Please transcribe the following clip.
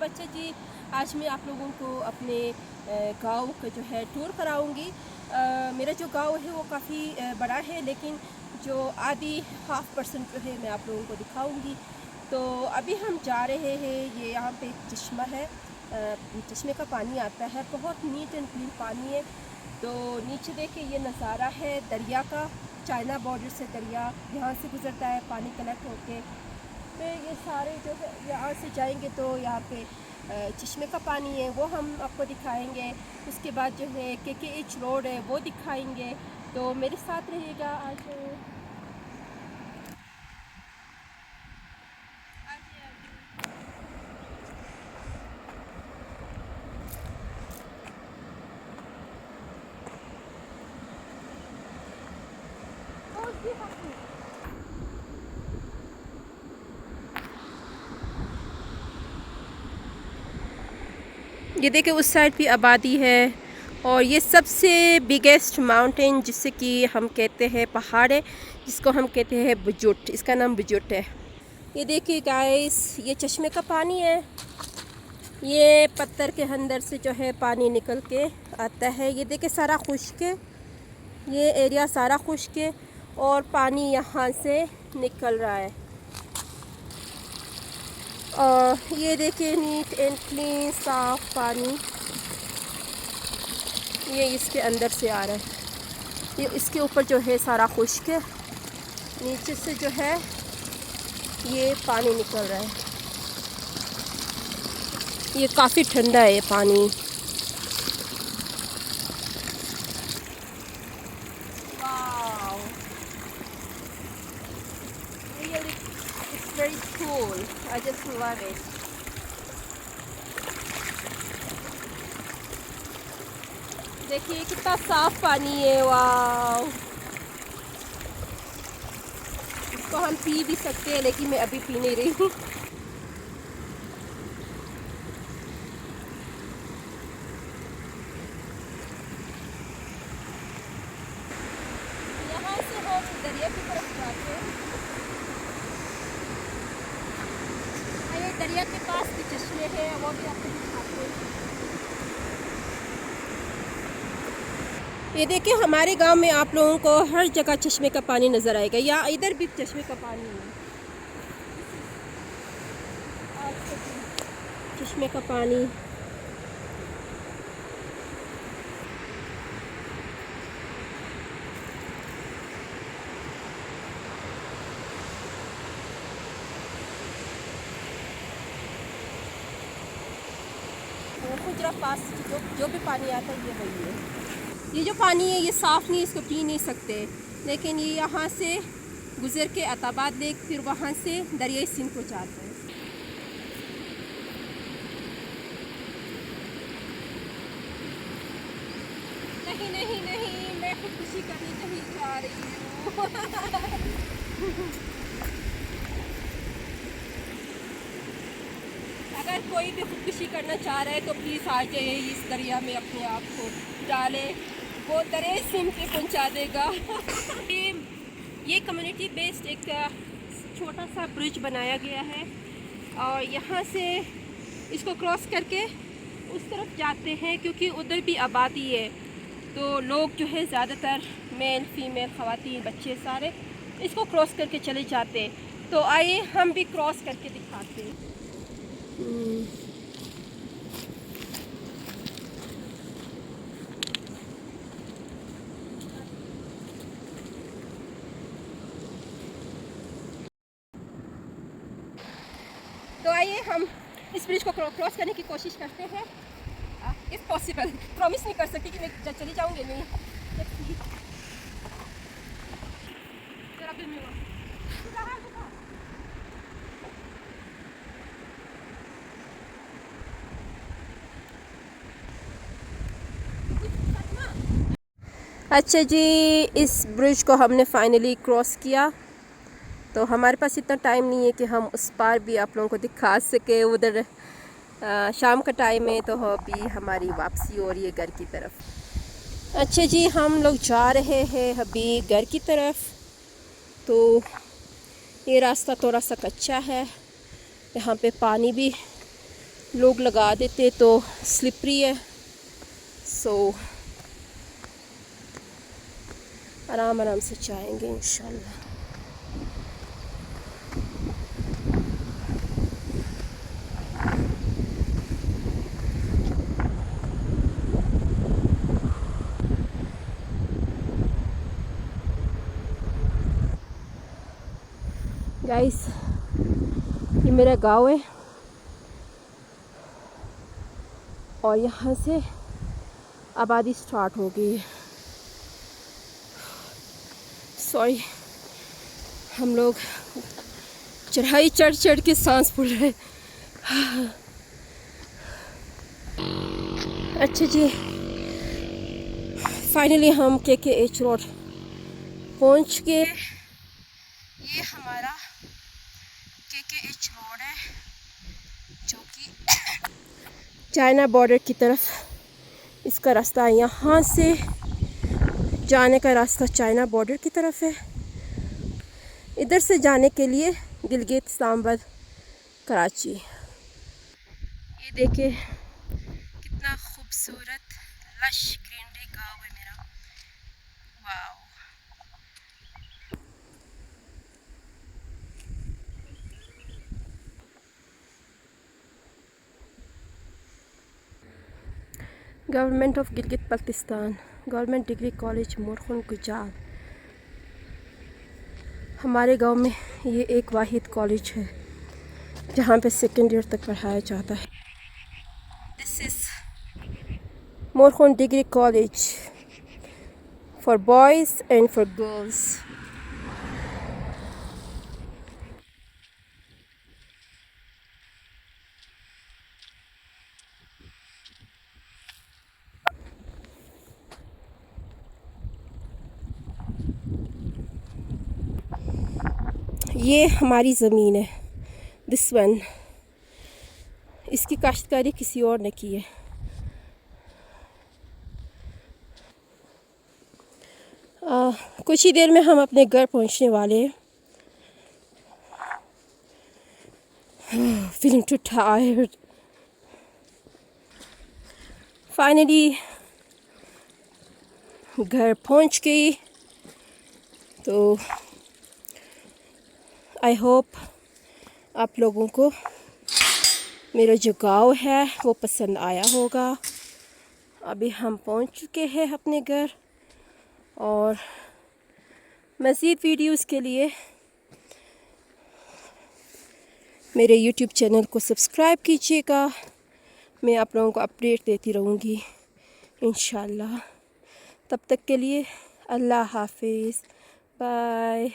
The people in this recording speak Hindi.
बच्चे जी, आज मैं आप लोगों को अपने गांव का जो है टूर कराऊंगी। मेरा जो गांव है वो काफ़ी बड़ा है, लेकिन जो आधी ½ % जो है मैं आप लोगों को दिखाऊंगी। तो अभी हम जा रहे हैं, ये यहाँ पे एक चश्मा है, चश्मे का पानी आता है, बहुत नीट एंड क्लीन पानी है। तो नीचे देखिए ये नज़ारा है दरिया का, चाइना बॉर्डर से दरिया यहाँ से गुज़रता है पानी कलेक्ट होके। तो ये सारे जो है यहाँ से जाएंगे तो यहाँ पे चश्मे का पानी है वो हम आपको दिखाएंगे। उसके बाद जो है KKH रोड है वो दिखाएंगे। तो मेरे साथ रहिएगा आज। ये देखिए उस साइड भी आबादी है, और ये सबसे बिगेस्ट माउंटेन जिससे कि हम कहते हैं पहाड़ है, जिसको हम कहते हैं बुजुट, इसका नाम बुजुट है। ये देखिए गाइस, ये चश्मे का पानी है, ये पत्थर के अंदर से जो है पानी निकल के आता है। ये देखिए सारा खुश्क है, ये एरिया सारा खुश्क है और पानी यहाँ से निकल रहा है। और ये देखिए नीट एंड क्लीन साफ पानी ये इसके अंदर से आ रहा है। ये इसके ऊपर जो है सारा खुश्क है, नीचे से जो है ये पानी निकल रहा है। ये काफ़ी ठंडा है ये पानी। Wow, really, it's very cool. I just love it. देखिए कितना साफ पानी है, वाओ। इसको हम पी भी सकते हैं, लेकिन मैं अभी पी नहीं रही हूँ। यहाँ से हम दरिया की तरफ जाते हैं। ये दरिया के पास भी चश्मे हैं, वो भी आपको दिखाते हैं। ये देखिए हमारे गांव में आप लोगों को हर जगह चश्मे का पानी नज़र आएगा, या इधर भी चश्मे का पानी है। चश्मे का पानी खुजरा पास जो भी पानी आता है ये वही है। ये जो पानी है ये साफ़ नहीं, इसको पी नहीं सकते, लेकिन ये यहाँ से गुज़र के अताबाद लेक, फिर वहाँ से दरियाई सिंध को जाता है। नहीं नहीं नहीं, मैं खुदकुशी करने नहीं जा रही हूँ। अगर कोई भी खुदकुशी करना चाह रहा है तो प्लीज़ आ जाइए इस दरिया में, अपने आप को डाले, वो दरिया सिंध पे पहुंचा देगा। ये कम्युनिटी बेस्ड एक छोटा सा ब्रिज बनाया गया है, और यहाँ से इसको क्रॉस करके उस तरफ जाते हैं, क्योंकि उधर भी आबादी है। तो लोग जो है ज़्यादातर मेल फीमेल ख़वातीन बच्चे सारे इसको क्रॉस करके चले जाते हैं। तो आइए हम भी क्रॉस करके दिखाते हैं। तो आइए हम इस ब्रिज को क्रॉस करने की कोशिश करते हैं, इफ़ पॉसिबल। प्रॉमिस नहीं कर सकती कि मैं चली जाऊंगी, नहीं। अच्छा जी, इस ब्रिज को हमने फाइनली क्रॉस किया। तो हमारे पास इतना टाइम नहीं है कि हम उस पार भी आप लोगों को दिखा सके। उधर शाम का टाइम है, तो अभी हमारी वापसी हो रही है घर की तरफ। अच्छा जी, हम लोग जा रहे हैं अभी घर की तरफ। तो ये रास्ता थोड़ा सा कच्चा है, यहाँ पे पानी भी लोग लगा देते तो स्लिपरी है, सो आराम आराम से जाएंगे इंशाल्लाह। गाइस, ये मेरा गांव है और यहाँ से आबादी स्टार्ट हो गई है। सॉरी, हम लोग चढ़ाई चढ़ चढ़ के सांस फूल रहे। अच्छा जी, फाइनली हम KKH रोड पहुँच गए। ये हमारा KKH रोड है जो कि चाइना बॉर्डर की तरफ इसका रास्ता है। यहाँ से जाने का रास्ता चाइना बॉर्डर की तरफ है। इधर से जाने के लिए गिलगित, इस्लामाबाद, कराची। ये देखिए कितना खूबसूरत लश ग्रीनरी गाँव है मेरा। Wow, government of Gilgit Pakistan, government degree college Morkhun Gujal. हमारे गांव में ये एक वाहिद कॉलेज है जहाँ पे सेकेंड ईयर तक पढ़ाया जाता है। This is Morkhun degree college for boys and for girls. ये हमारी ज़मीन है, दिस वन। इसकी काश्तकारी किसी और ने की है। कुछ ही देर में हम अपने घर पहुंचने वाले हैं। Feeling to tired. फाइनली घर पहुंच गई। तो आई होप आप लोगों को मेरा जो गाँव है वो पसंद आया होगा। अभी हम पहुंच चुके हैं अपने घर, और मज़ीद वीडियोस के लिए मेरे YouTube चैनल को सब्सक्राइब कीजिएगा। मैं आप लोगों को अपडेट देती रहूँगी इंशाल्लाह। तब तक के लिए अल्लाह हाफिज़, बाय।